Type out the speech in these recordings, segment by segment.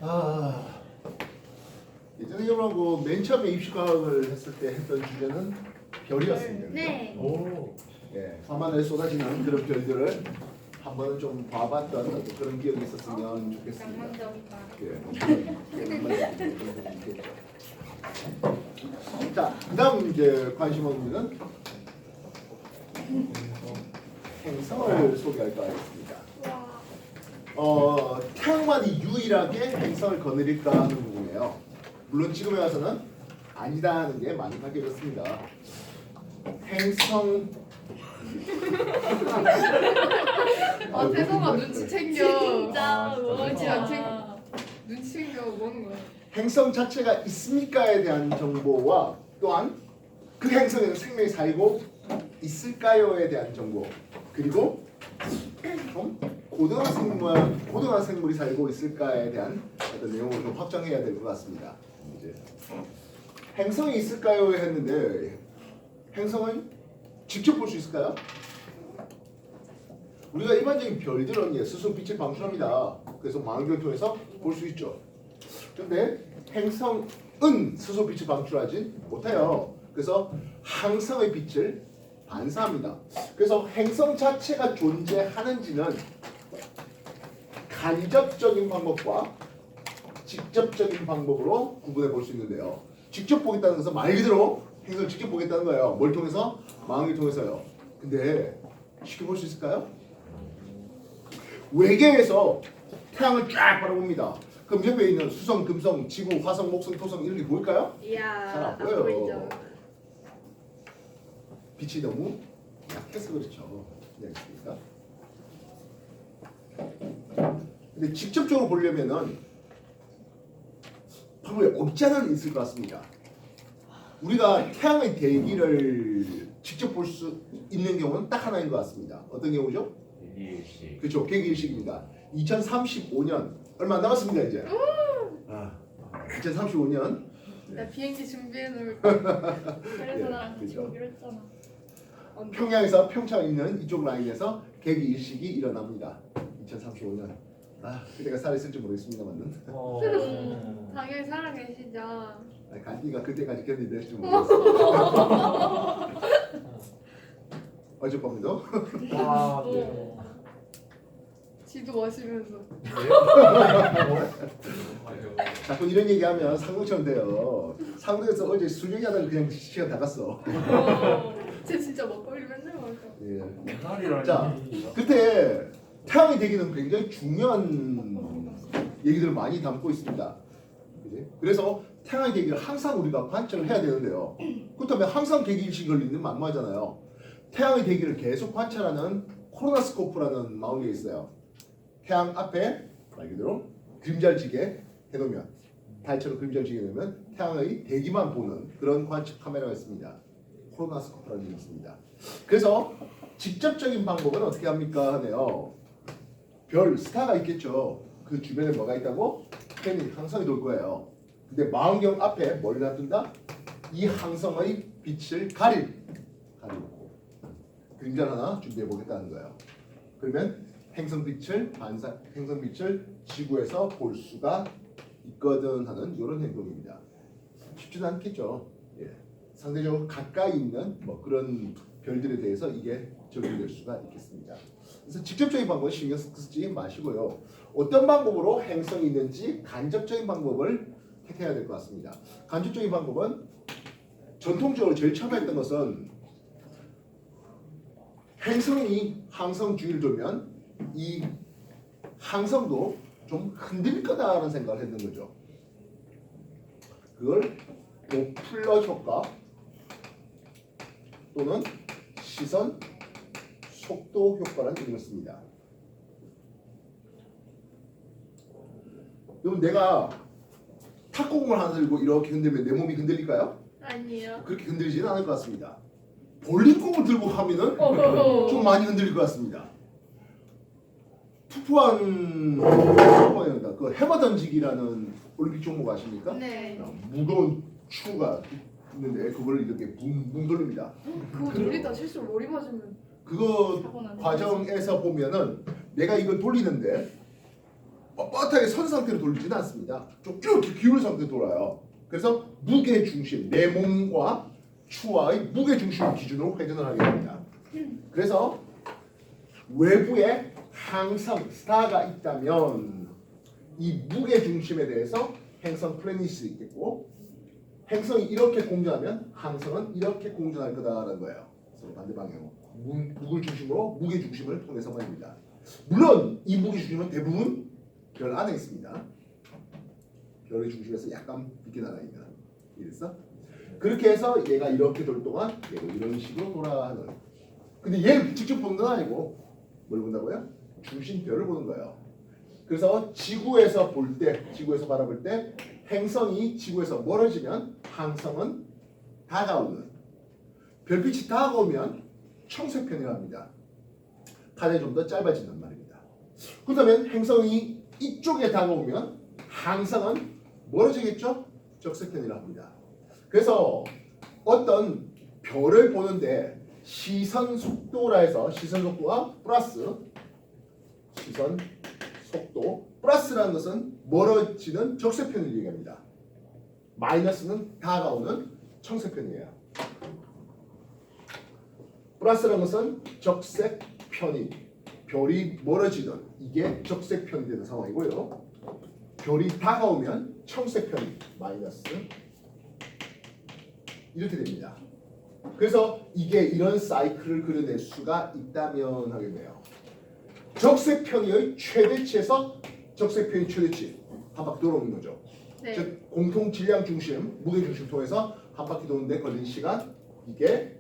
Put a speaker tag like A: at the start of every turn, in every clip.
A: 아, 예전에 여러분 맨 처음에 입시과학을 했을 때 했던 주제는 별이었습니다.
B: 네.
C: 오.
A: 예, 밤하늘에 쏟아지는 그런 별들을 한 번은 좀 봐봤던 어떤 그런 기억이 있었으면 좋겠습니다.
B: 낭만적이다.
A: 자, 그다음 이제 관심 없는 거는 행성을 소개할까 하겠습니다.
B: 와.
A: 태양만이 유일하게 행성을 거느릴까 하는 부분이에요. 물론 지금에 와서는 아니다 하는 게 많이 바뀌어졌습니다. 행성
D: 아 태성아 눈치 챙겨.
B: 진짜
D: 눈치 안 챙겨.
B: 뭐야.
D: 눈치 챙겨 뭐 하는 거야?
A: 행성 자체가 있습니까에 대한 정보와 또한 그 행성에는 생명이 살고 있을까요에 대한 정보, 그리고 좀 고등한 생물이 살고 있을까에 대한 어떤 내용을 좀 확정해야 될 것 같습니다. 이제 행성이 있을까요 했는데 행성을 직접 볼 수 있을까요? 우리가 일반적인 별들은 스스로 빛을 방출합니다. 그래서 망원경을 통해서 볼 수 있죠. 근데 행성은 스스로 빛을 방출하지 못해요. 그래서 항성의 빛을 반사합니다. 그래서 행성 자체가 존재하는지는 간접적인 방법과 직접적인 방법으로 구분해 볼 수 있는데요. 직접 보겠다는 것은 말 그대로 행성을 직접 보겠다는 거예요. 뭘 통해서? 망원경을 통해서요. 근데 쉽게 볼 수 있을까요? 외계에서 태양을 쫙 바라봅니다. 그럼 옆에 있는 수성, 금성, 지구, 화성, 목성, 토성 이런 게 보일까요?
B: 이야.
A: 잘 안
B: 안
A: 보여요.
B: 보이죠.
A: 빛이 너무 약해서 그렇죠. 네, 알겠습니까? 근데 직접적으로 보려면은 방법이 없지 않은 있을 것 같습니다. 우리가 태양의 대기를 직접 볼 수 있는 경우는 딱 하나인 것 같습니다. 어떤 경우죠?
C: 일시.
A: 그렇죠. 계기일식입니다. 2035년 얼마 안 남았습니다 이제. 2035년
D: 나 비행기 준비해 놓을.
B: 그래서 나랑 같이
A: 그죠.
B: 오기로 했잖아.
A: 평양에서 평창 있는 이쪽 라인에서 계기일식이 일어납니다. 2035년. 그때가 살아있을지 모르겠습니다만은.
D: 당연히 살아계시죠.
A: 간디가 그때까지 견디될지 모르겠어요. 어젯밤에도
C: 아, 네.
D: 지도 마시면서.
A: 자꾸 이런 얘기하면 상공처럼 돼요. 상공에서 어제 술 얘기하다가 그냥 시간 다 갔어.
D: 쟤 진짜 먹거리 맨날 먹어.
A: 예.
C: 살이라니.
A: 자, 그때 태양의 대기는 굉장히 중요한 얘기들을 많이 담고 있습니다. 그지? 그래서 태양의 대기를 항상 우리가 관찰을 해야 되는데요. 그렇다면 항상 대기일식 걸리는 만무하잖아요. 태양의 대기를 계속 관찰하는 코로나스코프라는 망원경이 있어요. 태양 앞에 말 그대로 그림자를 지게 해놓으면 달처럼 그림자를 지게 해놓으면 태양의 대기만 보는 그런 관측 카메라가 있습니다. 코로나스코프라는 게 있습니다. 그래서 직접적인 방법은 어떻게 합니까 하네요. 별, 스타가 있겠죠. 그 주변에 뭐가 있다고? 팬이 항성이 돌 거예요. 근데 망원경 앞에 뭘 놔둔다? 이 항성의 빛을 가리고 그림자를 하나 준비해 보겠다는 거예요. 그러면 행성빛을 지구에서 볼 수가 있거든 하는 이런 행동입니다. 쉽지는 않겠죠. 예. 상대적으로 가까이 있는 뭐 그런 별들에 대해서 이게 적용될 수가 있겠습니다. 그래서 직접적인 방법은 신경 쓰지 마시고요. 어떤 방법으로 행성이 있는지 간접적인 방법을 택해야 될 것 같습니다. 간접적인 방법은 전통적으로 제일 처음에 했던 것은 행성이 항성 주위를 돌면 이 항성도 좀 흔들릴 거다라는 생각을 했는 거죠. 그걸 도플러 효과 또는 시선 속도 효과라는 이름을 씁니다. 그럼 내가 탁구공을 하나 들고 이렇게 흔들면 내 몸이 흔들릴까요?
D: 아니요.
A: 그렇게 흔들리지는 않을 것 같습니다. 볼링공을 들고 하면은 좀 많이 흔들릴 것 같습니다. 투포한 그 해머 던지기라는 올림픽 종목 아십니까?
D: 네.
A: 무거운 추가 있는데 그걸 이렇게 붕붕 돌립니다.
D: 그거 돌리다 실수로 머리 맞으면
A: 그거
B: 사고 나는
A: 과정에서 보면은 내가 이걸 돌리는데 뻣뻣하게 선 상태로 돌리지는 않습니다. 좀 이렇게 기울은 상태로 돌아요. 그래서 무게 중심, 내 몸과 추와의 무게 중심을 기준으로 회전을 하게 됩니다. 그래서 외부에 항상 스타가 있다면 이 무게 중심에 대해서 행성 플래닛이 있겠고, 행성이 이렇게 공전하면 항성은 이렇게 공전할 거다라는 거예요. 서로 반대 방향으로 무게 중심으로 무게 중심을 통해서 말입니다. 물론 이 무게 중심은 대부분 별 안에 있습니다. 별의 중심에서 약간 빛게 나가 있는. 이랬어? 그렇게 해서 얘가 이렇게 돌 동안 얘도 이런 식으로 돌아가는. 근데 얘를 직접 보는 건 아니고 뭘 본다고요? 중심별을 보는 거예요. 그래서 지구에서 볼 때, 지구에서 바라볼 때 행성이 지구에서 멀어지면 항성은 다가오는, 별빛이 다가오면 청색편이라 합니다. 판이 좀 더 짧아진단 말입니다. 그렇다면 행성이 이쪽에 다가오면 항성은 멀어지겠죠? 적색편이라 합니다. 그래서 어떤 별을 보는데 시선 속도라 해서 시선 속도와 플러스 시선 속도 플러스라는 것은 멀어지는 적색편을 얘기합니다. 마이너스는 다가오는 청색편이에요. 플러스라는 것은 적색편이 별이 멀어지는 이게 적색편이 되는 상황이고요. 별이 다가오면 청색편이 마이너스 이렇게 됩니다. 그래서 이게 이런 사이클을 그려낼 수가 있다면 하겠네요. 적색편의 최대치에서 적색편의 최대치 한 바퀴 돌아오는 거죠.
D: 네.
A: 즉 공통 질량 중심, 무게 중심 통해서 한 바퀴 도는데 걸린 시간, 이게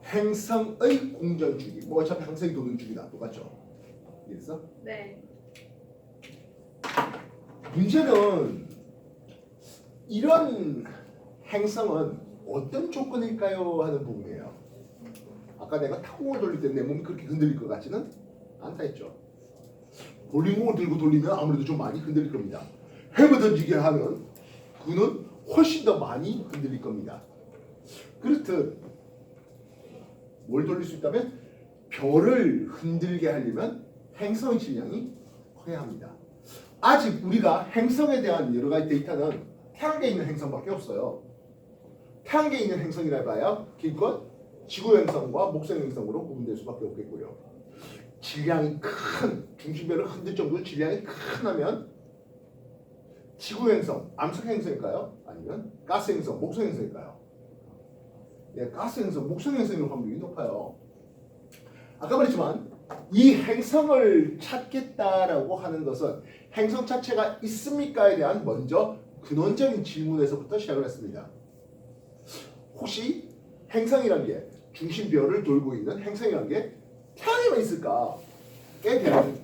A: 행성의 공전 주기. 뭐 어차피 행성이 도는 주기다. 똑같죠? 이해했어?
D: 네.
A: 문제는 이런 행성은 어떤 조건일까요? 하는 부분이에요. 아까 내가 타공을 돌릴 때 내 몸이 그렇게 흔들릴 것 같지는 않다 했죠. 볼링공을 들고 돌리면 아무래도 좀 많이 흔들릴 겁니다. 해머 던지게 하면 그는 훨씬 더 많이 흔들릴 겁니다. 그렇듯 뭘 돌릴 수 있다면 별을 흔들게 하려면 행성의 질량이 커야 합니다. 아직 우리가 행성에 대한 여러 가지 데이터는 태양계에 있는 행성밖에 없어요. 태양계에 있는 행성이라 봐야 기껏 지구 행성과 목성 행성으로 구분될 수밖에 없겠고요. 질량이 큰 중심별을 흔들 정도로 질량이 크면 지구 행성, 암석 행성일까요? 아니면 가스 행성, 목성 행성일까요? 네, 가스 행성, 목성 행성일 확률이 높아요. 아까 말했지만 이 행성을 찾겠다라고 하는 것은 행성 자체가 있습니까에 대한 먼저 근원적인 질문에서부터 시작을 했습니다. 혹시 행성이란 게 중심별을 돌고 있는 행성이란 게 태양에만 있을까에 대한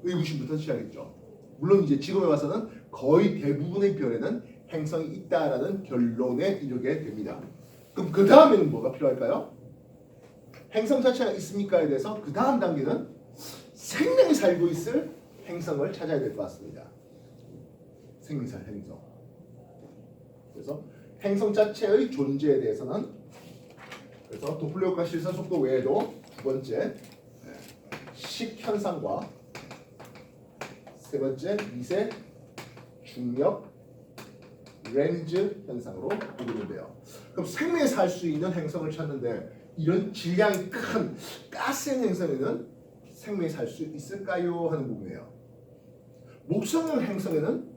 A: 의구심부터 시작했죠. 물론 이제 지금에 와서는 거의 대부분의 별에는 행성이 있다라는 결론에 이르게 됩니다. 그럼 그 다음에는 뭐가 필요할까요? 행성 자체가 있습니까에 대해서 그 다음 단계는 생명이 살고 있을 행성을 찾아야 될 것 같습니다. 생명이 살 행성. 그래서 행성 자체의 존재에 대해서는 그래서 도플레어과 실선 속도 외에도 두 번째 식현상과 세 번째 미세 중력 렌즈 현상으로 구분된대요. 그럼 생명이 살 수 있는 행성을 찾는데 이런 질량이 큰 가스형 행성에는 생명이 살 수 있을까요? 하는 부분이에요. 목성형 행성에는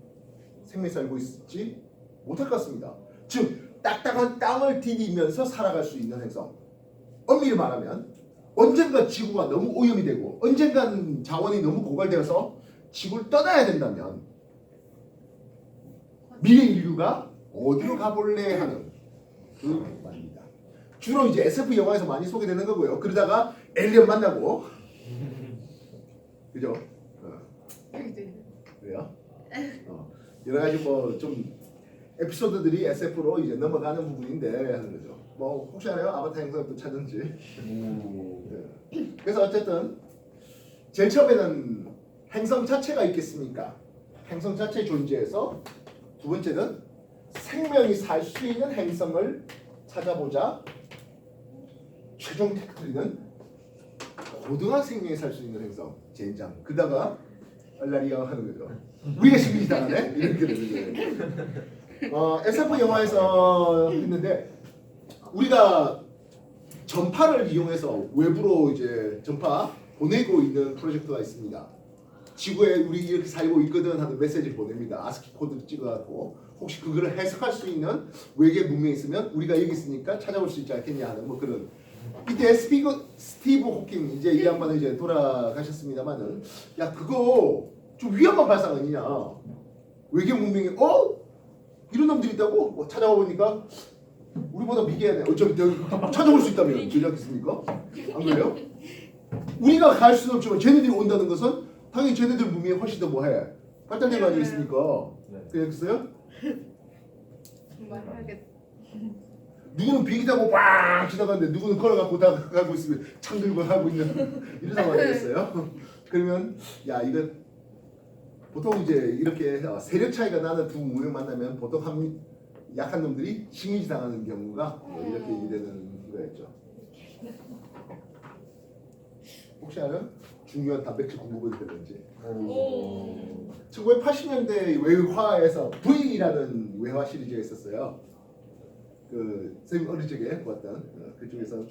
A: 생명이 살고 있지 못할 것 같습니다. 즉 딱딱한 땅을 디디면서 살아갈 수 있는 행성. 엄밀히 말하면 언젠가 지구가 너무 오염이 되고 언젠가는 자원이 너무 고갈되어서 지구를 떠나야 된다면 미래 인류가 어디로 가볼래 하는 그 말입니다. 주로 이제 SF 영화에서 많이 소개되는 거고요. 그러다가 에일리언 만나고 그죠? 그래요? 여러 가지 뭐 좀 에피소드들이 SF로 이제 넘어가는 부분인데 하는 거죠. 뭐 혹시 알아요? 아바타 행성부터 찾은지. 네. 그래서 어쨌든 제일 처음에는 행성 자체가 있겠습니까? 행성 자체의 존재에서 두 번째는 생명이 살 수 있는 행성을 찾아보자. 최종 테크트리는 고등한 생명이 살 수 있는 행성 젠장. 그러다가 얼라리야 하는 거죠. 우리가 식민지 당하네 이렇게 되는 거예요. SF 영화에서 했는데 우리가 전파를 이용해서 외부로 이제 전파 보내고 있는 프로젝트가 있습니다. 지구에 우리 이렇게 살고 있거든 하는 메시지를 보냅니다. 아스키 코드를 찍어갖고 혹시 그거를 해석할 수 있는 외계 문명이 있으면 우리가 여기 있으니까 찾아올 수 있지 않겠냐 하는 뭐 그런. 이때 스티브 호킹 이제 이 양반은 이제 돌아가셨습니다만은 야 그거 좀 위험한 발상 아니냐. 외계 문명이 이런 놈들이 있다고 뭐 찾아와 보니까 우리보다 미개하네. 어차피 찾아올 수 있다면 그렇지 않겠습니까? 안 그래요? 우리가 갈 수는 없지만 쟤네들이 온다는 것은 당연히 쟤네들 문명이 훨씬 더 뭐해? 발달된 거 아니겠습니까?
C: 네.
A: 그랬어요?
D: 정말 해야겠다.
A: 누구는 비행기 타고 빡 지나가는데 누구는 걸어가고 가고 있으면 창 들고 하고 있는 이런 상황이겠어요? 그러면 야 이거 보통 이제 이렇게 세력 차이가 나는 두 문명 만나면 보통 약한 놈들이 식민지 당하는 경우가 이렇게 되는 거였죠. 혹시 아는 중요한 단백질 공급원이라든지
B: 오.
A: 1980년대 외화에서 V라는 외화 시리즈가 있었어요. 그 선생님 어릴 적에 봤던 그쪽에서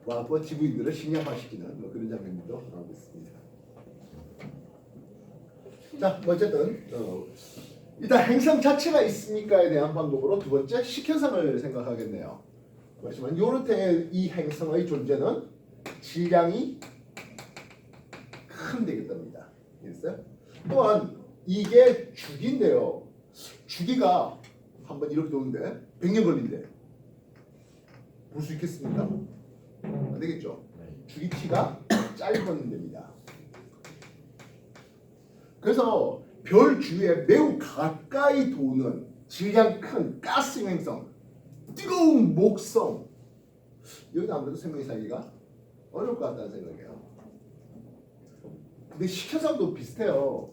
A: 와서 지구인들을 식량화시키는 뭐 그런 장면도 나오고 있습니다. 자, 뭐 어쨌든 일단 행성 자체가 있습니까에 대한 방법으로 두 번째 식현상을 생각하겠네요. 그렇지만 요르테의 이 행성의 존재는 질량이 큰 되겠답니다. 알겠어요? 또한 이게 주기인데요. 주기가 한번 이렇게 도는데 100년 걸린대. 볼 수 있겠습니까? 안 되겠죠. 주기 키가 짧은 데입니다. 그래서 별 주위에 매우 가까이 도는 질량 큰 가스 행성, 뜨거운 목성. 여기는 아무래도 생명이 살기가 어려울 것 같다는 생각이에요. 근데 식현상도 비슷해요.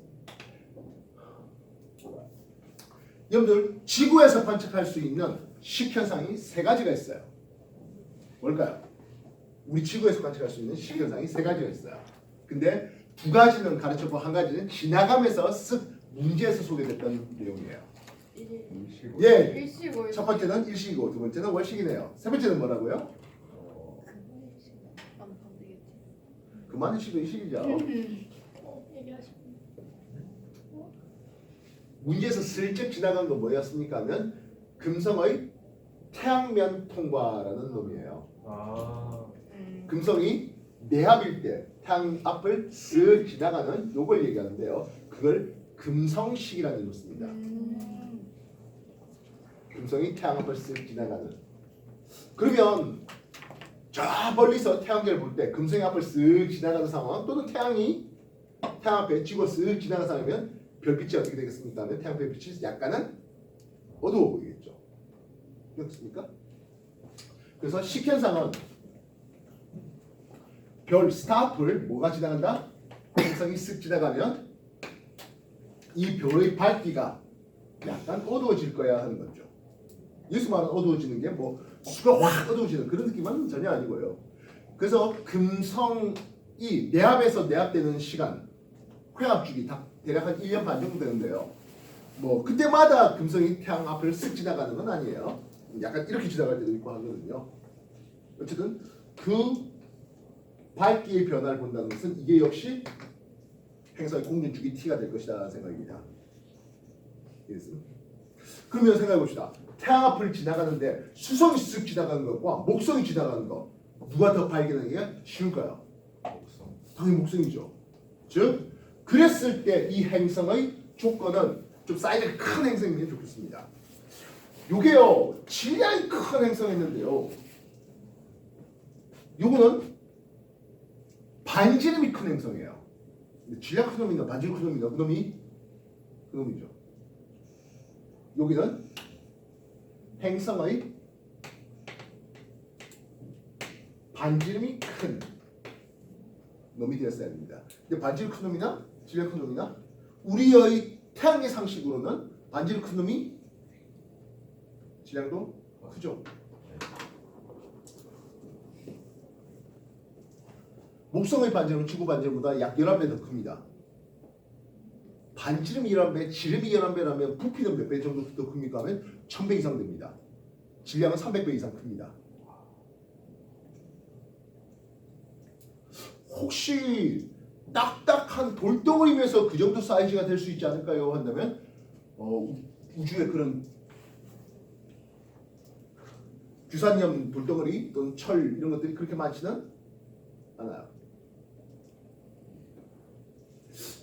A: 여러분들 지구에서 관측할 수 있는 식현상이 세 가지가 있어요. 뭘까요? 우리 지구에서 관측할 수 있는 식현상이 세 가지가 있어요. 근데 두 가지는 가르쳐보고 한 가지는 지나가면서 쓱 문제에서 소개됐던 내용이에요. 예,
D: 일시고
A: 첫 번째는 일식이고 두 번째는 월식이네요. 세 번째는 뭐라고요? 그만의 식은 일식이죠.
B: 얘기하시고.
A: 문제에서 슬쩍 지나간 건 뭐였습니까? 하면 금성의 태양면 통과라는 놈이에요. 금성이 내압일 때 태양 앞을 쓱 지나가는 요걸 얘기하는데요. 그걸 금성식이라는 이름을 씁니다. 금성이 태양 앞을 쓱 지나가는. 그러면 저 멀리서 태양계를 볼 때 금성이 앞을 쓱 지나가는 상황 또는 태양이 태양 앞에 지구가 쓱 지나가는 상황이면 별빛이 어떻게 되겠습니까? 하면 태양 별빛이 약간은 어두워 보이겠죠. 그렇습니까? 그래서 식현상은 별 스타 앞을 뭐가 지나간다? 행성이 쓱 지나가면 이 별의 밝기가 약간 어두워질 거야 하는 거죠. 예수 말은 어두워지는 게 뭐 수가 확 어두워지는 그런 느낌은 전혀 아니고요. 그래서 금성이 내압에서 내압되는 시간 회합 주기 대략 한 1년 반 정도 되는데요. 뭐 그때마다 금성이 태양 앞을 쓱 지나가는 건 아니에요. 약간 이렇게 지나갈 때도 있고 하거든요. 어쨌든 그 밝기의 변화를 본다는 것은 이게 역시 행성의 공전 주기 T가 될 것이다 생각입니다. 그러면 생각해 봅시다. 태양 앞을 지나가는데 수성이 쓱 지나가는 것과 목성이 지나가는 것 누가 더 발견하는 게 쉬울까요?
C: 목성.
A: 당연히 목성이죠. 즉 그랬을 때 이 행성의 조건은 좀 사이즈가 큰 행성이면 좋겠습니다. 요게요 질량이 큰 행성이었는데요. 요거는 반지름이 큰 행성이에요. 질량 큰 놈이나 반지름 큰 놈이나 그 놈이죠. 여기는 행성의 반지름이 큰 놈이 되었어야 됩니다. 근데 반지름 큰 놈이나 질량 큰 놈이나 우리의 태양의 상식으로는 반지름 큰 놈이 질량도 크죠. 목성의 반지름은 지구 반지름보다 약 11배 더 큽니다. 반지름이 11배, 지름이 11배라면 부피는 몇 배 정도 더 큽니까? 하면 1000배 이상 됩니다. 질량은 300배 이상 큽니다. 혹시 딱딱한 돌덩어리면서 그 정도 사이즈가 될 수 있지 않을까요? 한다면 우주의 그런 규산염 돌덩어리 또는 철 이런 것들이 그렇게 많지는 않아요.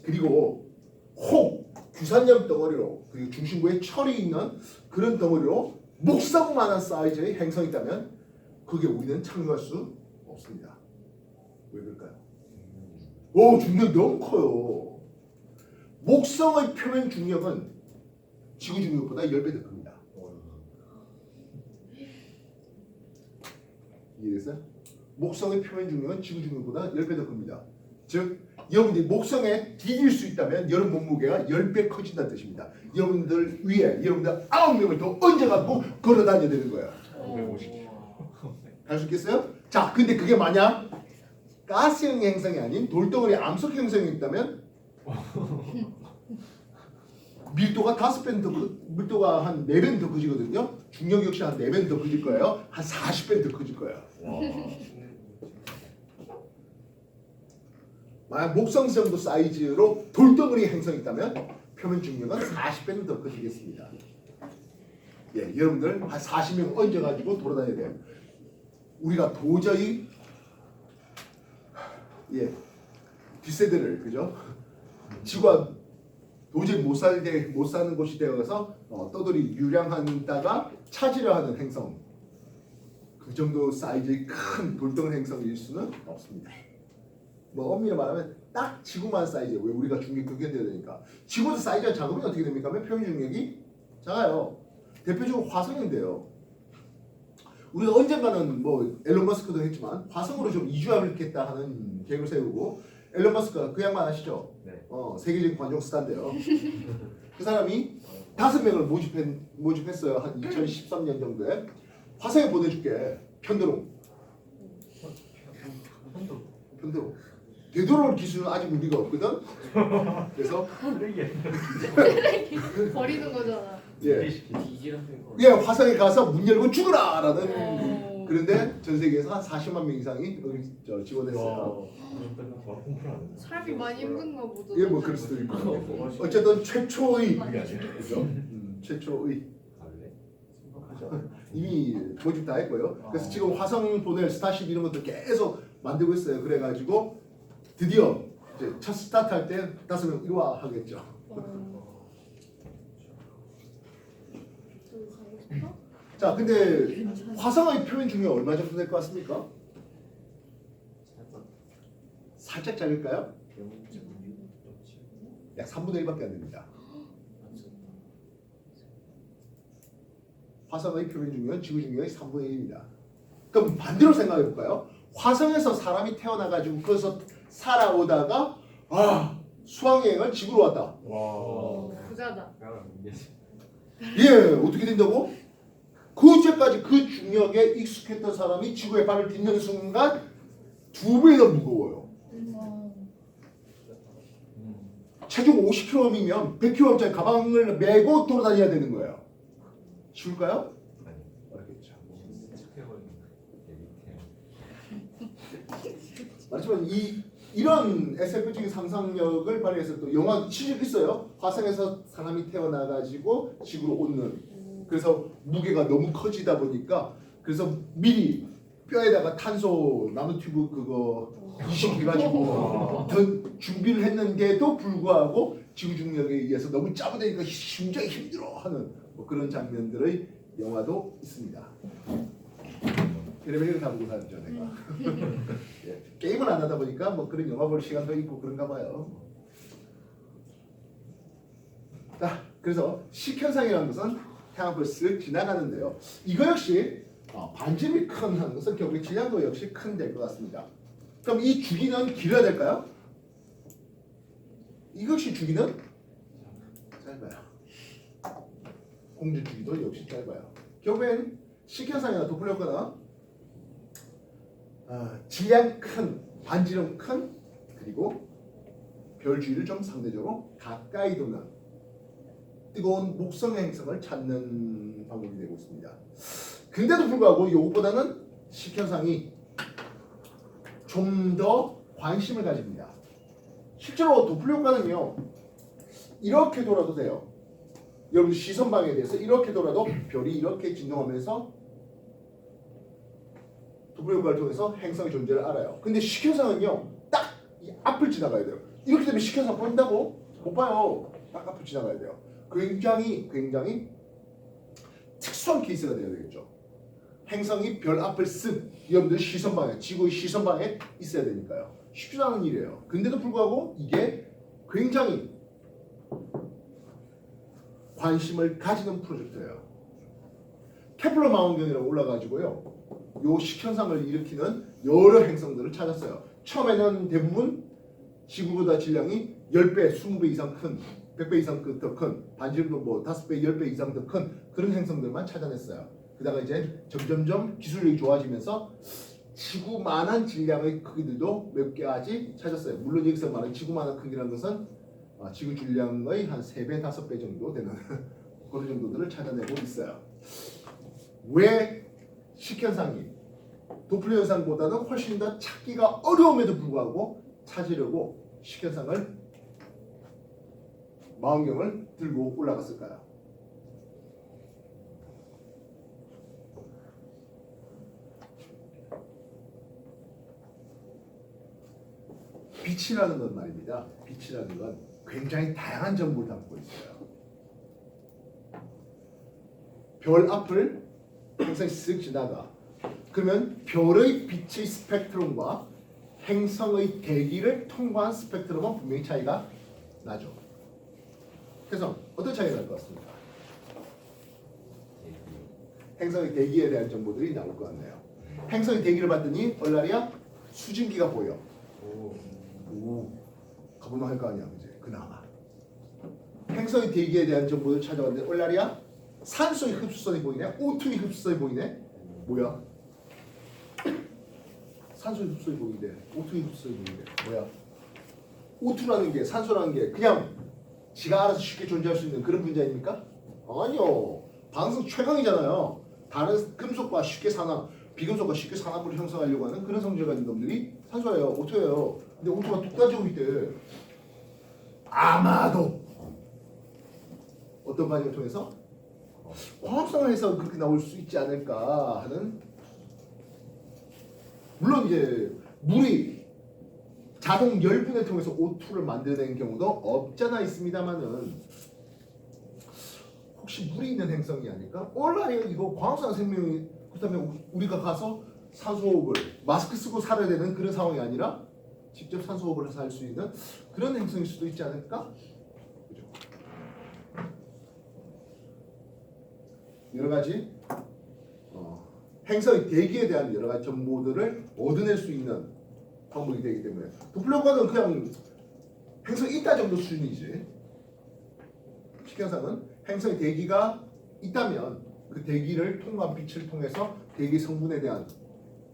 A: 그리고 혹 규산염 덩어리로 그리고 중심부에 철이 있는 그런 덩어리로 목성만한 사이즈의 행성이 있다면 그게 우리는 착륙할 수 없습니다. 왜 그럴까요? 오, 중력이 너무 커요. 목성의 표면 중력은 지구 중력보다 10배 더 큽니다. 이해됐어요? 목성의 표면 중력은 지구 중력보다 10배 더 큽니다. 즉 여러분들이 목성에 디딜 수 있다면 여러분 몸무게가 10배 커진다는 뜻입니다. 여러분들 위에 여러분들 9명을 더 얹어갖고 걸어 다녀야 되는 거예요.
C: 550kg.
A: 할 수 있겠어요? 자, 근데 그게 만약 가스형 행성이 아닌 돌덩어리 암석 행성이 있다면 밀도가 5배는 더 밀도가 한 4배는 더 커지거든요. 중력 역시 한 4배는 더 커질 거예요. 한 40배는 더 커질 거예요. 만약 목성 정도 사이즈로 돌덩어리 행성이 있다면 표면 중력은 40배는 더 커지겠습니다. 예, 여러분들 한 40명 얹어가지고 돌아다녀야 돼요. 우리가 도저히 뒷세대를 그죠? 지구가 도저히 못 사는 곳이 되어서 떠돌이 유량하다가 찾으려 하는 행성 그 정도 사이즈의 큰 돌덩어리 행성일 수는 없습니다. 뭐 엄밀히 말하면 딱 지구만 사이즈. 왜 우리가 중력 극연돼야 되니까. 지구도 사이즈가 작으면 어떻게 됩니까? 하면 표면 중력이 작아요. 대표적으로 화성인데요. 우리가 언젠가는 뭐 앨런 머스크도 했지만 화성으로 좀 이주하겠다 하는 계획을 세우고 앨런 머스크가 그 양반 아시죠?
C: 네.
A: 세계적인 관종 스타인데요. 그 사람이 5명을 모집했어요. 한 2013년 정도에 화성에 보내줄게. 편도로. 되돌아올 기술은 아직 우리가 없거든. 그래서
D: 버리는 거잖아.
A: 예, 화성에 가서 문 열고 죽으라라는 그런데 전 세계에서 한 40만 명 이상이 지원했어요.
D: 삶이 많이 힘든가 보다.
A: 예, 뭐 그럴 수도 있고. 어쨌든 최초의 그죠? 최초의 이미 모집 다 했고요. 그래서 지금 화성 보낼 스타쉽 이런 것들 계속 만들고 있어요. 그래가지고 드디어 이제 첫 스타트 할 때 5명 이리 와 하겠죠. 자, 근데 화성의 표면 중력 얼마 정도 될 것 같습니까? 살짝 작을까요? 약 3분의 1밖에 안 됩니다. 화성의 표면 중력은 지구 중력의 3분의 1입니다. 그럼 반대로 생각해 볼까요? 화성에서 사람이 태어나가지고 거기서 살아오다가 수학여행을 지구로 왔다.
D: 부자다.
A: 예, 어떻게 된다고? 그제까지 그 중력에 익숙했던 사람이 지구에 발을 딛는 순간 2배 더 무거워요. 체중 50kg이면 100kg짜리 가방을 메고 돌아다녀야 되는 거예요. 쉬울까요? 어렵겠죠. 말하지만 이런 SF적인 상상력을 발휘해서 또 영화 시리즈 있어요. 화성에서 사람이 태어나가지고 지구로 오는. 그래서 무게가 너무 커지다 보니까 그래서 미리 뼈에다가 탄소 나노튜브 그거 이식해가지고 더 준비를 했는데도 불구하고 지구 중력에 의해서 너무 짜부되니까 굉장히 힘들어하는 뭐 그런 장면들의 영화도 있습니다. 텔레비전 다 보고 살죠 내가. 예, 게임을 안 하다 보니까 뭐 그런 영화 볼 시간도 있고 그런가 봐요. 자, 그래서 식현상이라는 것은 태양을 쓱 지나가는데요. 이거 역시 반지름이 큰 것은 결국 질량도 역시 큰 될 것 같습니다. 그럼 이 주기는 길어야 될까요? 이것이 주기는 짧아요. 공주 주기도 역시 짧아요. 결국엔 식현상이나 도플러거나 질량 큰, 반지름 큰, 그리고 별 주위를 좀 상대적으로 가까이 두는 뜨거운 목성의 행성을 찾는 방법이 되고 있습니다. 근데도 불구하고 이것보다는 식현상이 좀 더 관심을 가집니다. 실제로 도플러 효과는요, 이렇게 돌아도 돼요. 여러분 시선방에 대해서 이렇게 돌아도 별이 이렇게 진동하면서 도플러 효과를 통해서 행성의 존재를 알아요. 근데 식현상은요, 딱 이 앞을 지나가야 돼요. 이렇게 되면 식현상 보인다고? 못 봐요. 딱 앞을 지나가야 돼요. 굉장히 특수한 케이스가 되어야 되겠죠. 행성이 별 앞을 쓱 여러분들 시선방에, 지구의 시선방에 있어야 되니까요. 쉽지 않은 일이에요. 근데도 불구하고 이게 굉장히 관심을 가지는 프로젝트예요. 케플러 망원경이라고 올라가지고요, 요 식현상을 일으키는 여러 행성들을 찾았어요. 처음에는 대부분 지구보다 질량이 10배, 20배 이상 큰, 100배 이상 더 큰, 반지름도 뭐 5배, 10배 이상 더 큰 그런 행성들만 찾아냈어요. 그다가 이제 점점점 기술력이 좋아지면서 지구만한 질량의 크기들도 몇 개까지 찾았어요. 물론 여기서 말하는 지구만한 크기라는 것은 지구 질량의 한 3배, 5배 정도 되는 그런 정도들을 찾아내고 있어요. 왜 식현상이 도플러 현상보다는 훨씬 더 찾기가 어려움에도 불구하고 찾으려고 식현상을 망원경을 들고 올라갔을까요? 빛이라는 건 말입니다. 빛이라는 건 굉장히 다양한 정보를 담고 있어요. 별 앞을 항상 쓱 지나가. 그러면 별의 빛의 스펙트럼과 행성의 대기를 통과한 스펙트럼은 분명히 차이가 나죠. 그래서 어떤 차이가 날 것 같습니까? 행성의 대기에 대한 정보들이 나올 것 같네요. 행성의 대기를 봤더니 얼라리야 수증기가 보여. 오, 가볼만 할 거 아니야, 이제 그나마. 행성의 대기에 대한 정보를 찾아봤는데 얼라리야 산소의 흡수선이 보이네, O2의 흡수선이 보이네. 뭐야? 산소의 흡수선이 보이는데 O2의 흡수선이 보이는데 뭐야? O2라는 게, 산소라는 게 그냥 지가 알아서 쉽게 존재할 수 있는 그런 분자입니까? 아니요. 방성 최강이잖아요. 다른 금속과 쉽게 비금속과 쉽게 산화물을 형성하려고 하는 그런 성질을 가진 놈들이 산소예요, O2예요. 근데 O2가 뚝 가지고 있대. 아마도 어떤 과정을 통해서 광합성을 해서 그렇게 나올 수 있지 않을까 하는. 물론 이제 물이 자동 열분을 통해서 O2를 만들어내는 경우도 없잖아 있습니다만은, 혹시 물이 있는 행성이 아닐까? 원래 이거 광합성 생명이, 그렇다면 우리가 가서 산소호흡을 마스크 쓰고 살아야 되는 그런 상황이 아니라 직접 산소호흡을 해서 할 수 있는 그런 행성일 수도 있지 않을까? 그죠? 여러 가지 행성의 대기에 대한 여러 가지 정보들을 얻어낼 수 있는 방법이 되기 때문에 도플러 효과는 그냥 행성이 있다 정도 수준이지. 식현상은 행성의 대기가 있다면 그 대기를 통과한 빛을 통해서 대기 성분에 대한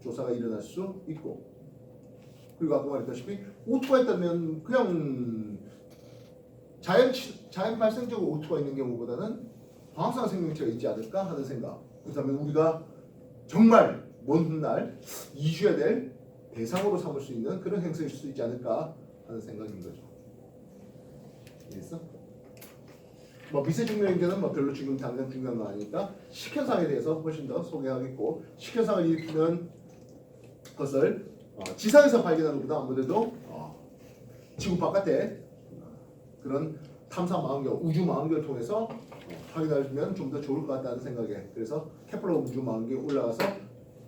A: 조사가 일어날 수 있고, 그리고 아까 말했다시피 O2가 있다면 그냥 자연 발생적으로 O2가 있는 경우보다는 광합성 생명체가 있지 않을까 하는 생각. 그렇다면 우리가 정말 먼 훗날 이주해야 될 대상으로 삼을 수 있는 그런 행성일 수 있지 않을까 하는 생각인 거죠. 이해했어? 뭐 미세증명인계는 뭐 별로 지금 당장 중요한 거 아니니까 식현상에 대해서 훨씬 더 소개하겠고, 식현상을 일으키는 것을 지상에서 발견하는 것보다 아무래도 지구 바깥에 그런 탐사 망원경, 우주 망원경을 통해서 확인하면 좀 더 좋을 것 같다는 생각에, 그래서 케플러 우주 망원경에 올라가서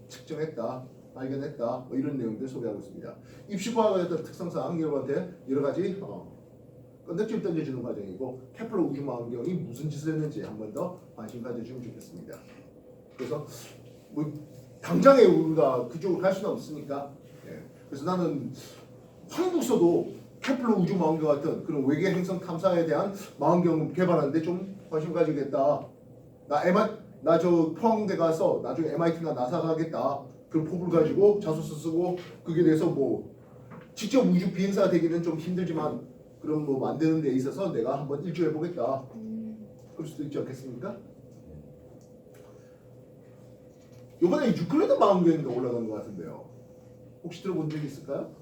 A: 측정했다, 발견했다, 뭐 이런 내용들 소개하고 있습니다. 입시과학의 어떤 특성상 여러분한테 여러 가지 건덕지를 던져주는 과정이고, 케플러 우주 망원경이 무슨 짓을 했는지 한 번 더 관심 가져주면 좋겠습니다. 그래서 뭐 당장에 우리가 그쪽으로 갈 수는 없으니까, 그래서 나는 한국서도 케플러 우주 망원경 같은 그런 외계 행성 탐사에 대한 망원경 개발하는데 좀 관심 가지겠다. 나 저 포항대 가서 나중에 MIT나 나사 가겠다. 그런 포부를 가지고 자소서 쓰고 그게 돼서 뭐 직접 우주 비행사가 되기는 좀 힘들지만 그럼 뭐 만드는 데 있어서 내가 한번 일조해 보겠다. 그럴 수도 있지 않겠습니까? 이번에 유클리드 망원경인가 올라간 것 같은데요. 혹시 들어본 적이 있을까요?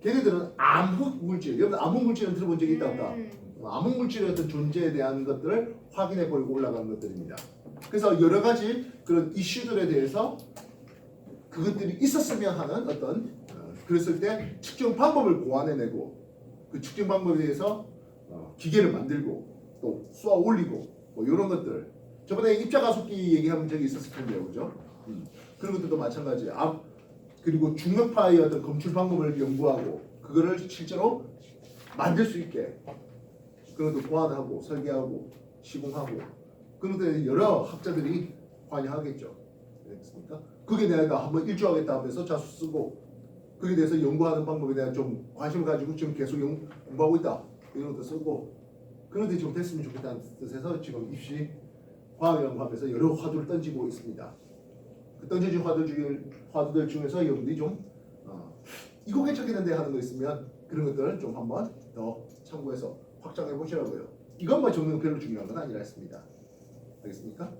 A: 걔네들은 암흑 물질, 여러분 암흑 물질은 들어본 적이 있다 없다? 암흑 물질의 어떤 존재에 대한 것들을 확인해 보려고 올라간 것들입니다. 그래서 여러 가지 그런 이슈들에 대해서 그것들이 있었으면 하는 어떤 그랬을 때 측정 방법을 고안해내고 그 측정 방법에 대해서 기계를 만들고 또 쏘아 올리고 뭐 이런 것들 저번에 입자가속기 얘기한 적이 있었을 텐데요, 그죠? 그런 것들도 마찬가지예요. 그리고 중력파의 어떤 검출 방법을 연구하고 그거를 실제로 만들 수 있게 그런 것도 고안하고 설계하고 시공하고 그런 것들에 여러 학자들이 관여하겠죠. 알겠습니까? 그게 내가 한번 일조하겠다 하면서 자수 쓰고 그에 대해서 연구하는 방법에 대한 좀 관심을 가지고 지금 계속 연구하고 있다. 이런 것도 쓰고 그런 데 좀 됐으면 좋겠다는 뜻에서 지금 입시 과학 연구하면서 여러 화두를 던지고 있습니다. 그 던져진 화두들 중에서 여러분들이 좀 이거 괜찮겠는데 하는 거 있으면 그런 것들을 좀 한번 더 참고해서 확장해 보시라고요. 이것만 적는 건 별로 중요한 건 아니라 했습니다. 알겠습니까?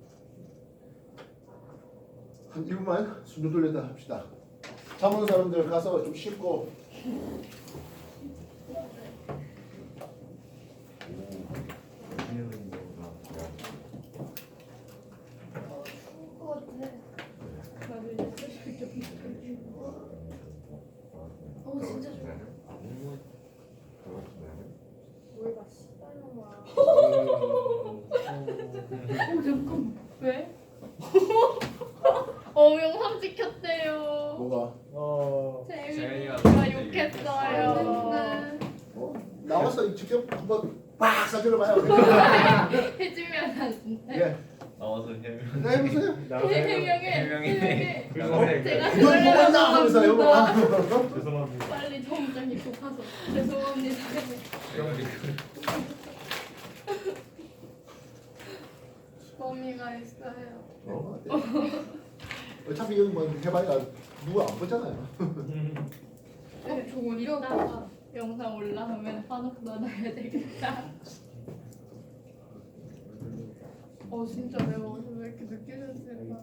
A: 한 1분만 숨 좀 돌렸다 합시다. 잠 오는 사람들 가서 좀 쉬고
B: 추울 것 같아. 나도 이제 슬슬 좀. 진짜 좋아. 뭘 봐, 씨발놈아. 잠깐. 왜? 영상 찍혔대요.
A: 뭐가
B: 재민이가 욕했어요.
A: 나와서 직접 한번 빡 사줘봐요.
B: 해주면 안 돼?
A: 예.
C: 나와서 해명.
A: 네, 해보세요.
B: 해명해.
C: 그래서
B: 제가
A: 그걸 보고 있나 하면서요.
C: 죄송합니다.
B: 빨리 점장이 고파서 죄송합니다. 범위가 있어요.
A: 어차피 여기 뭐 해봐야 누가 안 보잖아요.
B: 조금 이따가 영상 올라오면 한옥 넣어야 되겠다. 진짜 내가 어제 왜 이렇게 늦게 잤을까?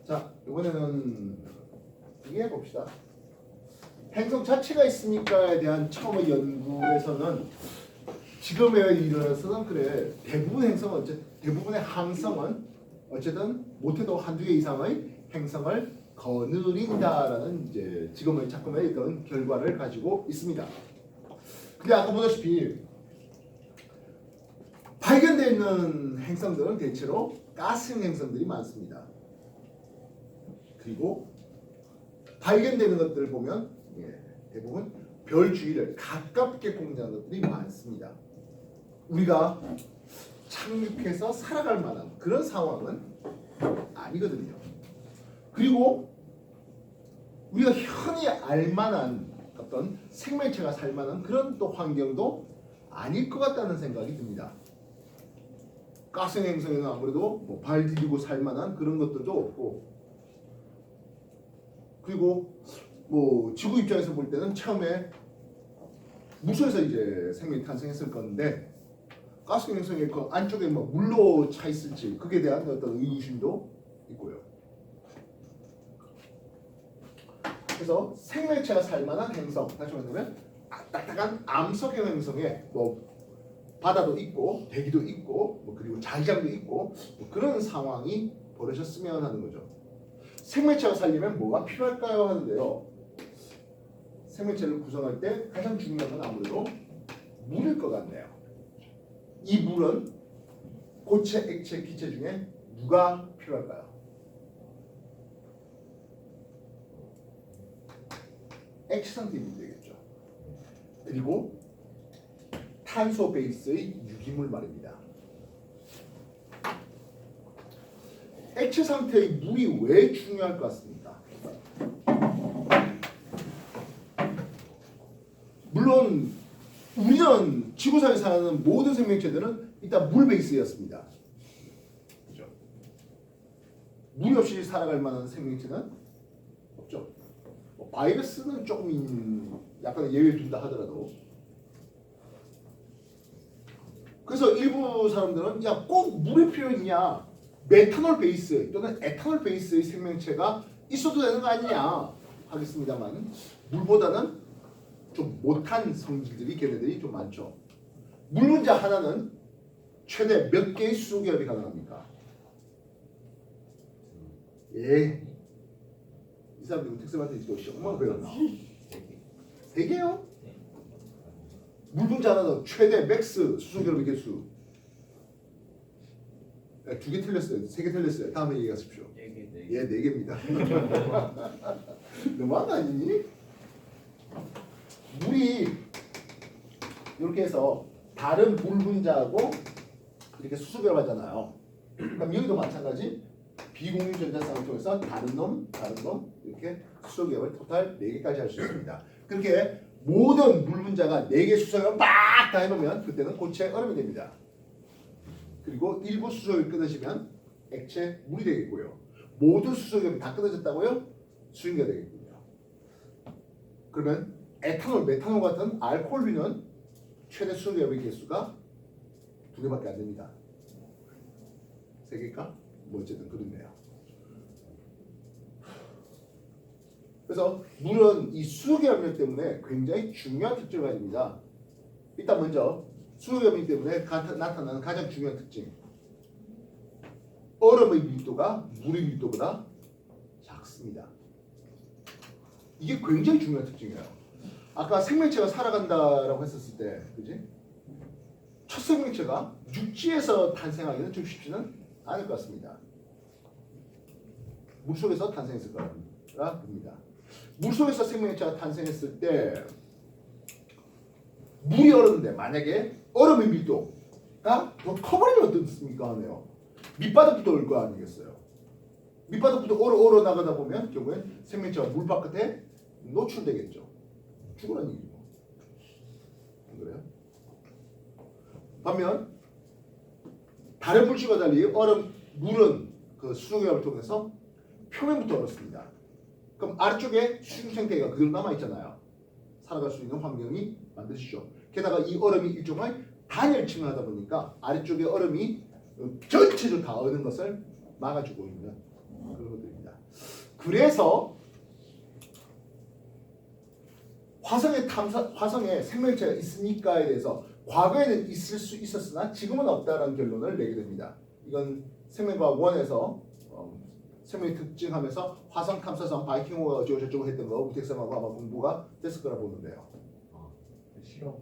A: 자, 이번에는 이게 봅시다. 행성 자체가 있습니까에 대한 처음의 연구에서는 지금의 이르러서는 그래 대부분 행성은 대부분의 항성은 어쨌든 못해도 한두 개 이상의 행성을 거느린다라는 이제 지금의 작품의 어떤 결과를 가지고 있습니다. 근데 아까 보다시피 발견되어 있는 행성들은 대체로 가스형 행성들이 많습니다. 그리고 발견되는 것들을 보면 대부분 별 주위를 가깝게 공전하는 것들이 많습니다. 우리가 착륙해서 살아갈 만한 그런 상황은 아니거든요. 그리고 우리가 흔히 알만한 어떤 생명체가 살만한 그런 또 환경도 아닐 것 같다는 생각이 듭니다. 가스형 행성에는 아무래도 뭐 발 디디고 살만한 그런 것들도 없고 그리고 뭐 지구 입장에서 볼 때는 처음에 물속에서 이제 생명이 탄생했을 건데 가스형 행성의 그 안쪽에 뭐 물로 차 있을지 그에 대한 어떤 의구심도 있고요. 그래서 생명체가 살만한 행성, 다시 말하면 딱딱한 암석형 행성에 뭐 바다도 있고 대기도 있고 뭐 그리고 자기장도 있고 뭐 그런 상황이 벌어졌으면 하는 거죠. 생명체가 살려면 뭐가 필요할까요 하는데요. 생명체를 구성할 때 가장 중요한 건 아무래도 물일 것 같네요. 이 물은 고체, 액체, 기체 중에 누가 필요할까요? 액체 상태의 물이 되겠죠. 그리고 탄소 베이스의 유기물 말입니다. 액체 상태의 물이 왜 중요할 것 같습니까? 물론 우리는 지구상에 사는 모든 생명체들은 일단 물 베이스였습니다. 그죠? 물이 없이 살아갈 만한 생명체는 없죠. 뭐 바이러스는 조금 약간 예외 둔다 하더라도. 그래서 일부 사람들은 야 꼭 물이 필요 있냐? 메탄올 베이스 또는 에탄올 베이스의 생명체가 있어도 되는 거 아니냐 하겠습니다만 물보다는 좀 못한 성질들이 걔네들이 좀 많죠. 물 분자 하나는 최대 몇 개의 수소기압이 가능합니까? 예. 이 사람들은 특성한테 또 시험만 배웠나? 3개요? 물 분자 하나는 최대 맥스 수소기압의 개수. 2개 틀렸어요. 3개 틀렸어요. 다음에 얘기하십시오. 예, 4개입니다. 너무한 거 아니니? 물이 이렇게 해서 다른 물 분자하고 이렇게 수소결 하잖아요. 그럼 여기도 마찬가지 비공유 전자쌍을 통해서 다른 놈 이렇게 수소결을 토탈 4개까지 할 수 있습니다. 그렇게 모든 물 분자가 4개 수소결을 막 다 해놓으면 그때는 고체 얼음이 됩니다. 그리고 일부 수소결이 끊어지면 액체 물이 되겠고요. 모든 수소결이 다 끊어졌다고요? 수증기가 되겠군요. 그러면 에탄올, 메탄올 같은 알코올류는 최대 수소결의 개수가 2개밖에 안 됩니다. 3개일까? 뭐 어쨌든 그렇네요. 그래서 물은 이 수소결합력 때문에 굉장히 중요한 특징을 가집니다. 일단 먼저 수소결합력 때문에 나타나는 가장 중요한 특징. 얼음의 밀도가 물의 밀도보다 작습니다. 이게 굉장히 중요한 특징이에요. 아까 생명체가 살아간다라고 했었을 때, 그지? 첫 생명체가 육지에서 탄생하기는 좀 쉽지는 않을 것 같습니다. 물속에서 탄생했을 거라 봅니다. 물속에서 생명체가 탄생했을 때 물이 얼었는데 만약에 얼음의 밀도가 더 커버리면 어떻습니까 하네요. 밑바닥부터 얼 거 아니겠어요. 밑바닥부터 얼어 나가다 보면 결국엔 생명체가 물 바깥에 노출되겠죠. 죽으라는 얘기죠. 안 그래요? 반면 다른 물질과 달리 물은 그 수소결합을 통해서 표면부터 얼었습니다. 그럼 아래쪽에 수중 생태계가 그대로 남아있잖아요. 살아갈 수 있는 환경이 만드시죠. 게다가 이 얼음이 일종의 단열층을 하다 보니까 아래쪽에 얼음이 전체적으로 다 얼는 것을 막아주고 있는 그런 것들입니다. 그래서 화성에 생명체가 있으니까에 대해서 과거에는 있을 수 있었으나 지금은 없다라는 결론을 내게 됩니다. 이건 생명과학 1에서 생명의 특징하면서 화성 탐사선 바이킹호가 어쩌고저쩌고 했던 거 우택쌤하고 아마 공부가 됐을 거라 보는데요.
C: 실험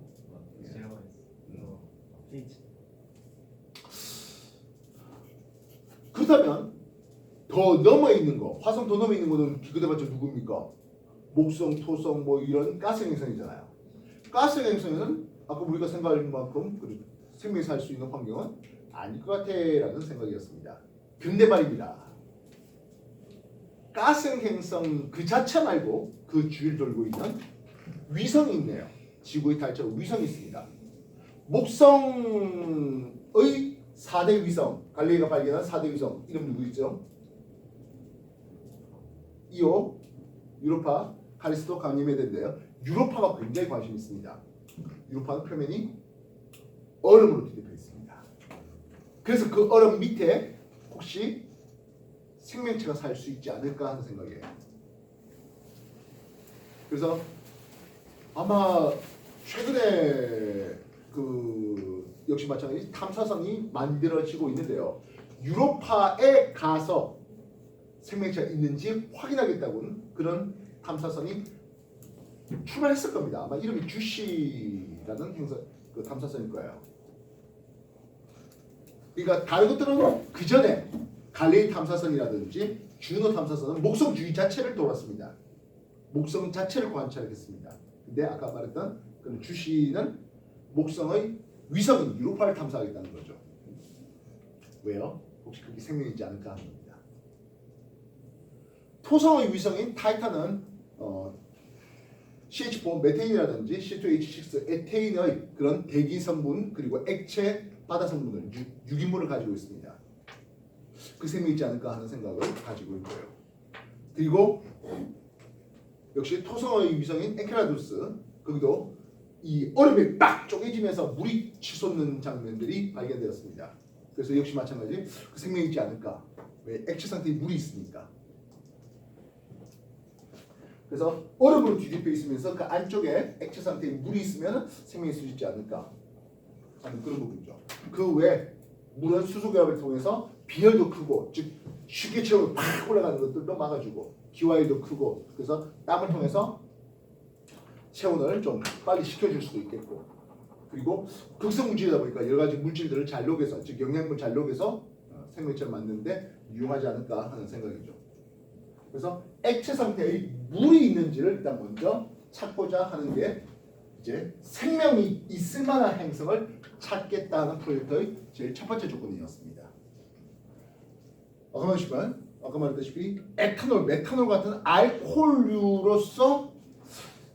A: 그렇다면 더 넘어 있는 거, 화성 더 넘어 있는 거는 비교돼봤자 누굽니까? 목성, 토성 뭐 이런 가스 행성이잖아요. 가스 행성에는 아까 우리가 생각할 만큼 생명이 살 수 있는 환경은 아닐 것 같아라는 생각이었습니다. 근데 말입니다. 가스 행성 그 자체 말고 그 주위를 돌고 있는 위성이 있네요. 지구의 달처럼 위성이 있습니다. 목성의 4대 위성, 갈릴리가 발견한 4대 위성 이름 누구 있죠? 이오, 유로파, 카리스토, 가니메데인데요. 유로파가 굉장히 관심이 있습니다. 유로파는 표면이 얼음으로 뒤덮여 있습니다. 그래서 그 얼음 밑에 혹시 생명체가 살 수 있지 않을까 하는 생각이에요. 그래서 아마 최근에 역시 마찬가지 탐사선이 만들어지고 있는데요. 유로파에 가서 생명체가 있는지 확인하겠다고는 그런 탐사선이 출발했을 겁니다. 아마 이름이 주시라는 탐사선일 거예요. 그러니까 다른 것들은 그 전에 갈릴리 탐사선이라든지 주노 탐사선은 목성 주위 자체를 돌았습니다. 목성 자체를 관찰했습니다. 근데 아까 말했던 그 주시는 목성의 위성인 유로파를 탐사하겠다는 거죠. 왜요? 혹시 그게 생명이 있지 않을까 하는 겁니다. 토성의 위성인 타이탄은 CH4 메테인이라든지 C2H6 에테인의 그런 대기 성분 그리고 액체 바다 성분을 유기물을 가지고 있습니다. 그 셈이 있지 않을까 하는 생각을 가지고 있고요. 그리고 역시 토성의 위성인 엔켈라두스 거기도 이 얼음이 딱 쪼개지면서 물이 치솟는 장면들이 발견되었습니다. 그래서 역시 마찬가지 그 생명이 있지 않을까. 왜 액체 상태에 물이 있으니까. 그래서 얼음으로 뒤덮여 있으면서 그 안쪽에 액체 상태에 물이 있으면 생명이 있을 수 있지 않을까 하는 그런 부분이죠. 그 외에 물은 수소결합을 통해서 빈혈도 크고 즉 쉽게 체온이 팍 올라가는 것들도 막아주고 기화율도 크고 그래서 땀을 통해서 체온을 좀 빨리 식혀줄 수도 있겠고 그리고 극성 물질이다 보니까 여러 가지 물질들을 잘 녹여서 즉 영양분 잘 녹여서 생명체를 만드는데 유용하지 않을까 하는 생각이죠. 그래서 액체 상태의 물이 있는지를 일단 먼저 찾고자 하는 게 이제 생명이 있을 만한 행성을 찾겠다는 프로젝트의 제일 첫 번째 조건이었습니다. 아까 말했다시피 에탄올, 메탄올 같은 알코올류로서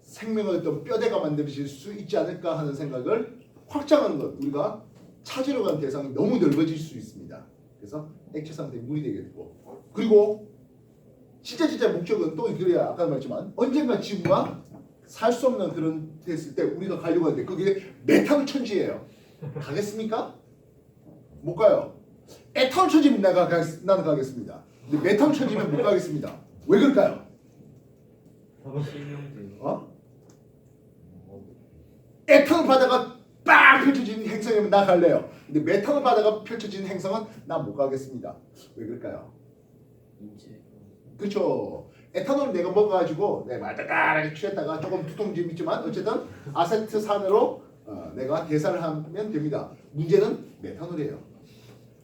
A: 생명의 어떤 뼈대가 만들어질 수 있지 않을까 하는 생각을 확장하는 것, 우리가 찾으러 간 대상이 너무 넓어질 수 있습니다. 그래서 액체 상태의 물이 되겠고 그리고 진짜 목적은 또 그래야 아까 말했지만 언젠가 지구가 살 수 없는 그런 됐을 때 우리가 가려고 하는데 그게 메탄올 천지예요. 가겠습니까? 못 가요. 에탄올 천지면 나는 가겠습니다. 근데 메탄올 천지면 못 가겠습니다. 왜 그럴까요? 에탄올 바다가 빡 펼쳐진 행성이면 나 갈래요. 근데 메탄올 바다가 펼쳐진 행성은 나 못 가겠습니다. 왜 그럴까요? 그렇죠. 에탄올을 내가 먹어가지고 내가 말다다하게 취했다가 조금 두통좀 있지만 어쨌든 아세트산으로 내가 대사를 하면 됩니다. 문제는 메탄올이에요.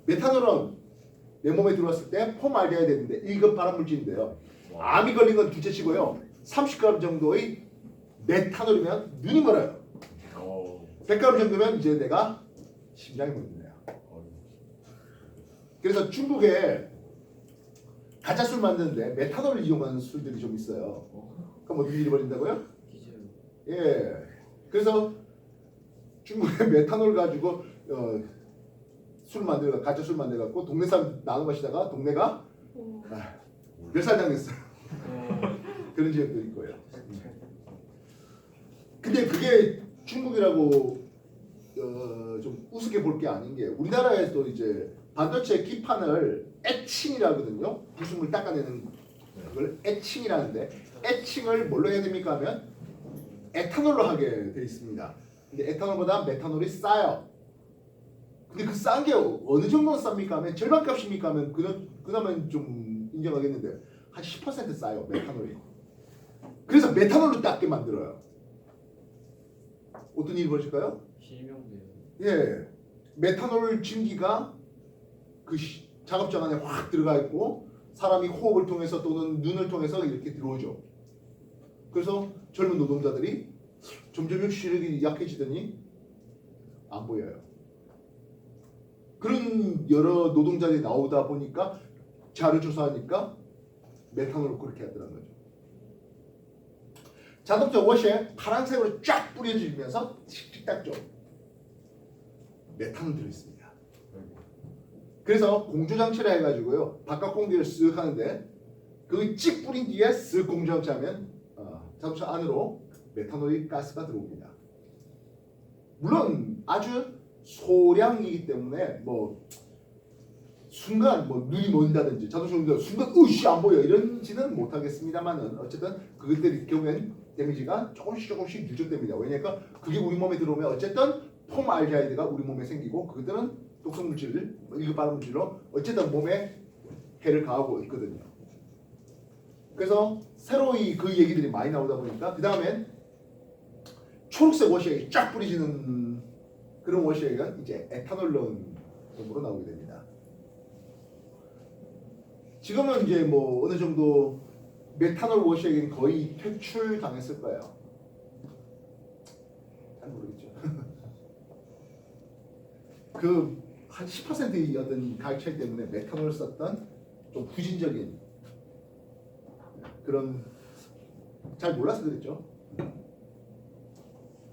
A: 메탄올은 내 몸에 들어왔을 때 폼알데하이드 되는데 1급 발암물질인데요. 암이 걸린 건 둘째치고요. 30g 정도의 메탄올이면 눈이 멀어요. 100g 정도면 이제 내가 심장이 멀어요. 그래서 중국에 가짜 술 만드는데 메탄올을 이용하는 술들이 좀 있어요. 그럼 어떻게 일이 벌린다고요? 예. 그래서 중국에 메탄올 가지고 가짜 술 만들어갖고 동네 사람 나눠 마시다가 동네가 멸살당했어요. 그런 지역도 있고요. 근데 그게 중국이라고 좀 우습게 볼 게 아닌 게 우리나라에도 이제 반도체 기판을 에칭이라거든요. 불순물 닦아내는 그걸 에칭이라는데 에칭을 뭘로 해야 됩니까 하면 에탄올로 하게 돼 있습니다. 근데 에탄올보다 메탄올이 싸요. 근데 그 싼 게 어느 정도 쌉니까 하면 절반값입니까 하면 그나마 좀 인정하겠는데 한 10% 싸요 메탄올이. 그래서 메탄올로 닦게 만들어요. 어떤 일이 벌어질까요? 예, 메탄올 증기가 그 작업장 안에 확 들어가 있고 사람이 호흡을 통해서 또는 눈을 통해서 이렇게 들어오죠. 그래서 젊은 노동자들이 점점 시력이 약해지더니 안 보여요. 그런 여러 노동자들이 나오다 보니까 자료 조사하니까 메탄올을 그렇게 하더라는 거죠. 자동차 워시에 파란색으로 쫙 뿌려지면서 틱틱 닦죠. 메탄올 들어있습니다. 그래서 공조장치를 해가지고요 바깥 공기를 쓱 하는데 그 찍 뿌린 뒤에 쓱 공조장치 하면 자동차 안으로 메탄올이 가스가 들어옵니다. 물론 아주 소량이기 때문에 뭐 순간 뭐 눈이 먼다든지 자동차 운전 순간 으씨 안 보여 이런지는 못하겠습니다만은 어쨌든 그것들의 경우엔 데미지가 조금씩 누적됩니다. 왜냐니까 그게 우리 몸에 들어오면 어쨌든 폼알데하이드가 우리 몸에 생기고 그것들은 독성물질, 1급 발암물질로 어쨌든 몸에 해를 가하고 있거든요. 그래서 새로이 그 얘기들이 많이 나오다 보니까 그 다음엔 초록색 워시액이 쫙 뿌려지는 그런 워시액은 이제 에탄올 넣은 놈으로 나오게 됩니다. 지금은 이제 뭐 어느 정도 메탄올 워시액은 거의 퇴출당했을 거예요. 잘 모르겠죠. 그 한 10%의 어떤 가격 차이 때문에 메탄올을 썼던 좀 후진적인 그런 잘 몰라서 그랬죠.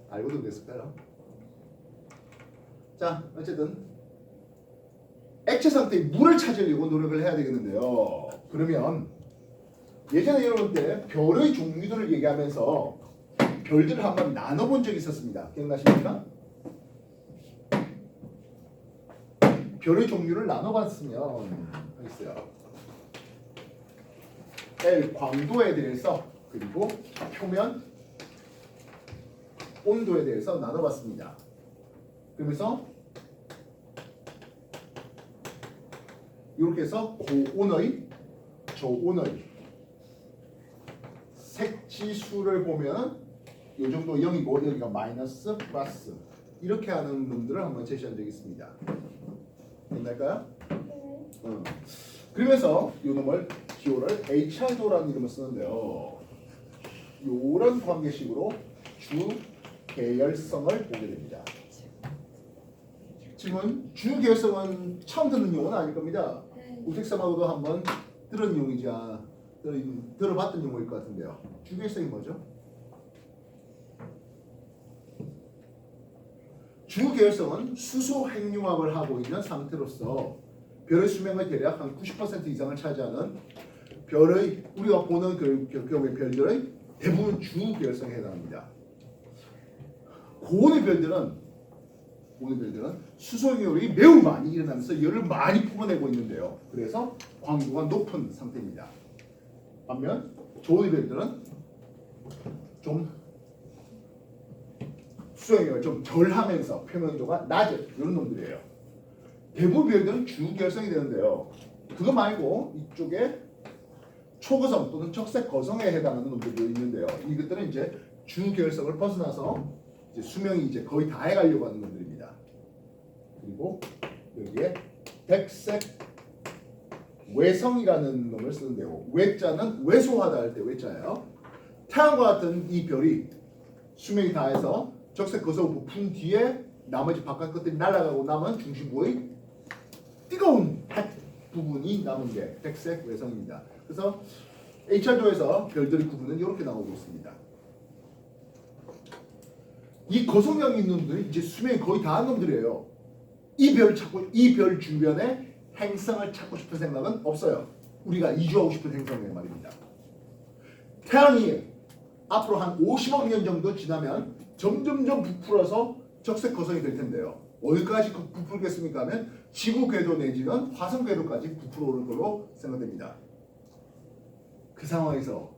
A: 알고도 됐을까요? 자, 어쨌든 액체 상태의 물을 찾으려고 노력을 해야 되겠는데요. 그러면 예전에 여러분 때 별의 종류들을 얘기하면서 별들을 한번 나눠본 적이 있었습니다. 기억나십니까? 별의 종류를 나눠봤으면 하겠어요. L 광도에 대해서 그리고 표면 온도에 대해서 나눠봤습니다. 그러면서 이렇게 해서 고온의, 저온의 색지수를 보면 이 정도 0이고 여기가 마이너스, 플러스 이렇게 하는 놈들을 한번 제시한 적이 있습니다. 됐나요? 그러면서 이 놈을 기호를 HR도라는 이름을 쓰는데요. 이런 관계식으로 주 계열성을 보게 됩니다. 질문: 주 계열성은 처음 듣는 용어는 아닐 겁니다. 우택삼하고도 한번 들은 용이지 들어봤던 용어일 것 같은데요. 주 계열성이 뭐죠? 주 계열성은 수소 핵융합을 하고 있는 상태로서 별의 수명의 대략 한 90% 이상을 차지하는 별의 우리가 보는 경우의 별들의 대부분 주 계열성에 해당합니다. 고온의 별들은 수소열이 매우 많이 일어나면서 열을 많이 뿜어내고 있는데요. 그래서 광도가 높은 상태입니다. 반면 저온의 별들은 좀 수소열이 좀 덜하면서 표면도가 낮은 이런 놈들이에요. 대부분 별들은 주 계열성이 되는데요. 그거 말고 이쪽에 초거성 또는 적색 거성에 해당하는 놈들도 있는데요. 이것들은 이제 주 계열성을 벗어나서 이제 수명이 이제 거의 다 해가려고 하는 놈들입니다. 그리고 여기에 백색 외성이라는 놈을 쓰는데요. 외자는 왜소하다 할 때 외자예요. 태양과 같은 이 별이 수명이 다해서 적색 거성 부푼 뒤에 나머지 바깥 것들이 날아가고 남은 중심부의 뜨거운 핵 부분이 남은 게 백색 외성입니다. 그래서 HR도에서 별들의 구분은 이렇게 나오고 있습니다. 이 거성형 있는 놈들이 이제 수명이 거의 다한 놈들이에요. 이 별 주변에 행성을 찾고 싶은 생각은 없어요. 우리가 이주하고 싶은 행성에 말입니다. 태양이 앞으로 한 50억 년 정도 지나면 점점점 부풀어서 적색 거성이 될 텐데요. 어디까지 부풀겠습니까 하면 지구 궤도 내지는 화성 궤도까지 부풀어 오를 걸로 생각됩니다. 그 상황에서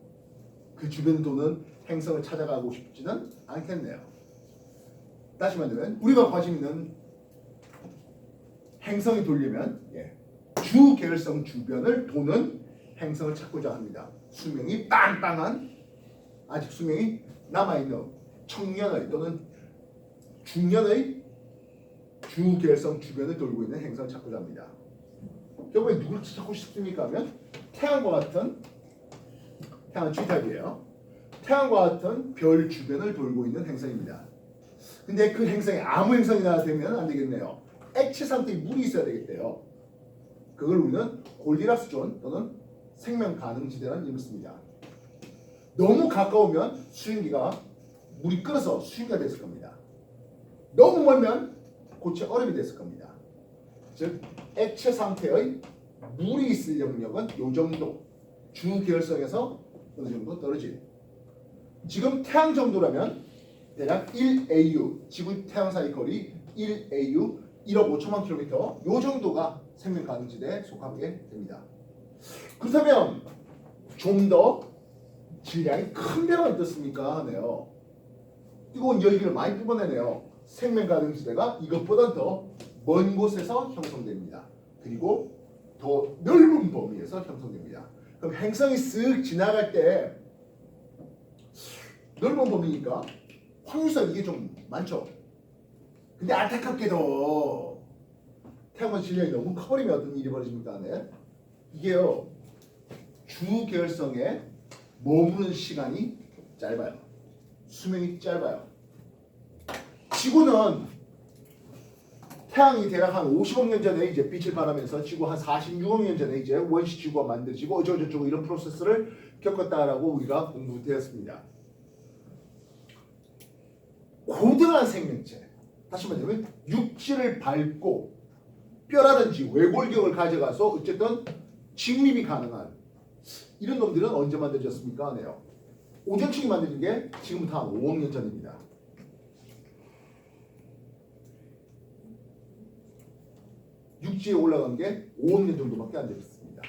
A: 그 주변을 도는 행성을 찾아가고 싶지는 않겠네요. 다시 말하면 우리가 관심 있는 행성이 돌려면 주 계열성 주변을 도는 행성을 찾고자 합니다. 수명이 빵빵한 아직 수명이 남아있는 청년의 또는 중년의 주 계열성 주변을 돌고 있는 행성을 찾고자 합니다. 결국에 누굴 찾고 싶습니까 하면 태양은 G타입이에요. 태양과 같은 별 주변을 돌고 있는 행성입니다. 근데 그 행성에 아무 행성이나 되면 안 되겠네요. 액체 상태의 물이 있어야 되겠대요. 그걸 우리는 골디락스 존 또는 생명 가능 지대라는 이름을 씁니다. 너무 가까우면 수증기가 물이 끓어서 수증기가 됐을 겁니다. 너무 멀면 고체 얼음이 됐을 겁니다. 즉 액체 상태의 물이 있을 영역은 이 정도 주 계열성에서 어느 정도 떨어진. 지금 태양 정도라면 대략 1AU 지구 태양 사이 거리 1AU 1억 5천만 킬로미터 이 정도가 생명 가능지대에 속하게 됩니다. 그렇다면 좀 더 질량이 큰 데가 어떻습니까 하네요. 뜨거운 열기를 많이 뿜어내네요. 생명 가능지대가 이것보다 더 먼 곳에서 형성됩니다. 그리고 더 넓은 범위에서 형성됩니다. 그럼 행성이 쓱 지나갈 때 넓은 범위니까 확률상 이게 좀 많죠. 근데 안타깝게도 태양광 질량이 너무 커버리면 어떤 일이 벌어집니까? 네? 이게요 주 계열성에 머무는 시간이 짧아요. 수명이 짧아요. 지구는 태양이 대략 한 50억 년 전에 이제 빛을 발하면서 지구 한 46억 년 전에 이제 원시 지구가 만들어지고 어쩌고저쩌고 이런 프로세스를 겪었다라고 우리가 공부되었습니다. 그 유능한 생명체, 다시 말하면 육지를 밟고 뼈라든지 외골격을 가져가서 어쨌든 직립이 가능한 이런 놈들은 언제 만들어졌습니까? 네요. 오존층이 만들어진 게 지금부터 한 5억 년 전입니다. 육지에 올라간 게 5억 년 정도밖에 안 되었습니다.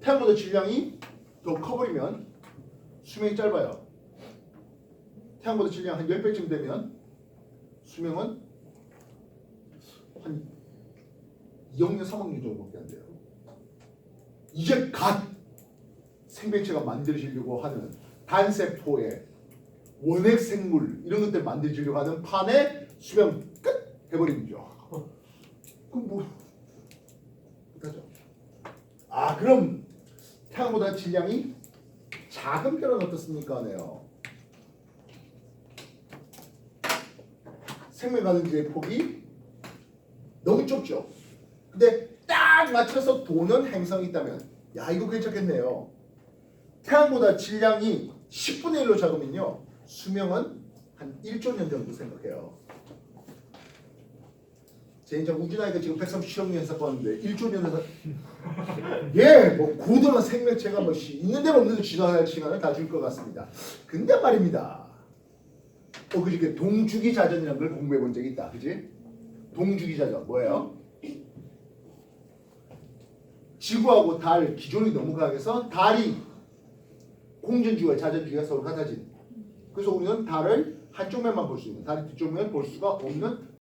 A: 태양보다 질량이 더 커버리면 수명이 짧아요. 태양보다 질량 한 10배쯤 되면 수명은 한 2억 년, 3억 년 정도밖에 안 돼요. 이제 갓 생명체가 만들어지려고 하는 단세포의 원핵 생물 이런 것들 만들어지려고 하는 판에 수명 끝 해버리죠. 그럼 뭐 못하죠. 아 그럼 태양보다 질량이 작은 별은 어떻습니까? 네요. 생명 가능지의 폭이 너무 좁죠. 근데 딱 맞춰서 도는 행성이 있다면 야 이거 괜찮겠네요. 태양보다 질량이 10분의 1로 작으면요 수명은 한 1조 년 정도 생각해요. 제 인자 우주나이가 지금 137억 년 했었거든데 1조 년에서 뭐 고도한 생명체가 뭐 있는 대로 없는 대로 진화할 시간을 다 줄 것 같습니다. 근데 말입니다. 그저께 동주기 자전이라는 걸 공부해 본 적이 있다. 그지? 동주기 자전 뭐예요? 지구하고 달 기존이 너무 강해서 달이 공전주기와 자전주기가 서로 같아진. 그래서 우리는 달을 한쪽 면만 볼 수 있는, 달의 뒤쪽 면 볼 수가 없는